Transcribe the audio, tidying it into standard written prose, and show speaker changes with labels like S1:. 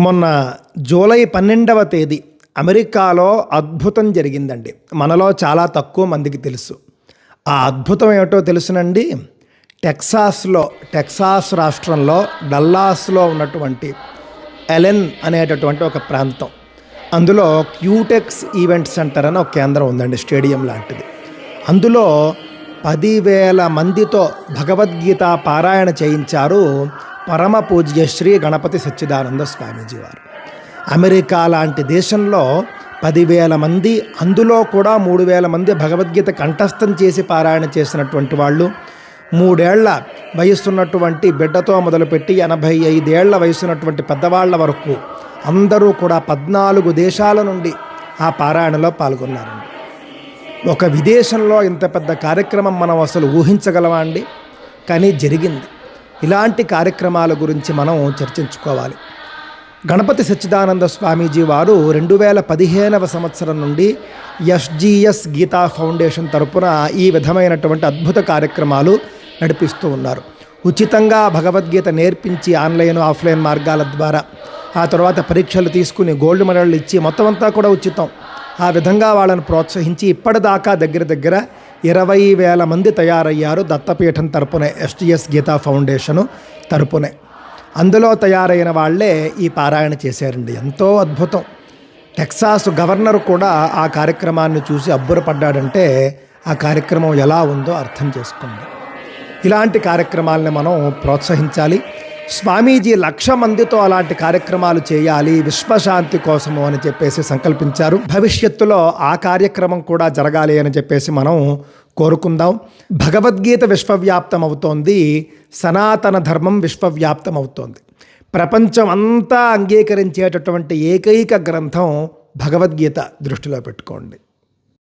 S1: మొన్న జూలై 12వ తేదీ అమెరికాలో అద్భుతం జరిగిందండి. మనలో చాలా తక్కువ మందికి తెలుసు. ఆ అద్భుతం ఏమిటో తెలుసునండి. టెక్సాస్ రాష్ట్రంలో డల్లాస్లో ఉన్నటువంటి ఎలెన్ అనేటటువంటి ఒక ప్రాంతం, అందులో క్యూటెక్స్ ఈవెంట్ సెంటర్ అని ఒక కేంద్రం ఉందండి, స్టేడియం లాంటిది. అందులో 10,000 మందితో భగవద్గీత పారాయణ చేయించారు పరమ పూజ్య శ్రీ గణపతి సచ్చిదానంద స్వామీజీ వారు. అమెరికా లాంటి దేశంలో 10,000 మంది, అందులో కూడా 3,000 మంది భగవద్గీత కంఠస్థం చేసి పారాయణ చేసినటువంటి వాళ్ళు, 3 ఏళ్ల వయసున్నటువంటి బిడ్డతో మొదలుపెట్టి 85 ఏళ్ల వయసున్నటువంటి పెద్దవాళ్ల వరకు అందరూ కూడా 14 దేశాల నుండి ఆ పారాయణలో పాల్గొన్నారండి. ఒక విదేశంలో ఇంత పెద్ద కార్యక్రమం మనం అసలు ఊహించగలమా అండి? కానీ జరిగింది. ఇలాంటి కార్యక్రమాల గురించి మనం చర్చించుకోవాలి. గణపతి సచ్చిదానంద స్వామీజీ వారు 2015వ సంవత్సరం నుండి ఎస్జిఎస్ గీతా ఫౌండేషన్ తరపున ఈ విధమైనటువంటి అద్భుత కార్యక్రమాలు నడిపిస్తూ ఉన్నారు. ఉచితంగా భగవద్గీత నేర్పించి ఆన్లైన్ ఆఫ్లైన్ మార్గాల ద్వారా, ఆ తర్వాత పరీక్షలు తీసుకుని గోల్డ్ మెడల్ ఇచ్చి మొత్తం అంతా కూడా ఉచితం. ఆ విధంగా వాళ్ళని ప్రోత్సహించి ఇప్పటిదాకా దగ్గర 20,000 మంది తయారయ్యారు దత్తపీఠం తరపునే, ఎస్జిఎస్ గీతా ఫౌండేషను తరపునే. అందులో తయారైన వాళ్లే ఈ పారాయణ చేశారండి. ఎంతో అద్భుతం. టెక్సాస్ గవర్నర్ కూడా ఆ కార్యక్రమాన్ని చూసి అబ్బురపడ్డాడంటే ఆ కార్యక్రమం ఎలా ఉందో అర్థం చేసుకోండి. ఇలాంటి కార్యక్రమాలని మనం ప్రోత్సహించాలి. స్వామీజీ 1,00,000 మందితో అలాంటి కార్యక్రమాలు చేయాలి విశ్వశాంతి కోసము అని చెప్పేసి సంకల్పించారు. భవిష్యత్తులో ఆ కార్యక్రమం కూడా జరగాలి అని చెప్పేసి మనం కోరుకుందాం. భగవద్గీత విశ్వవ్యాప్తం అవుతోంది, సనాతన ధర్మం విశ్వవ్యాప్తం అవుతోంది. ప్రపంచం అంతా అంగీకరించేటటువంటి ఏకైక గ్రంథం భగవద్గీత, దృష్టిలో పెట్టుకోండి.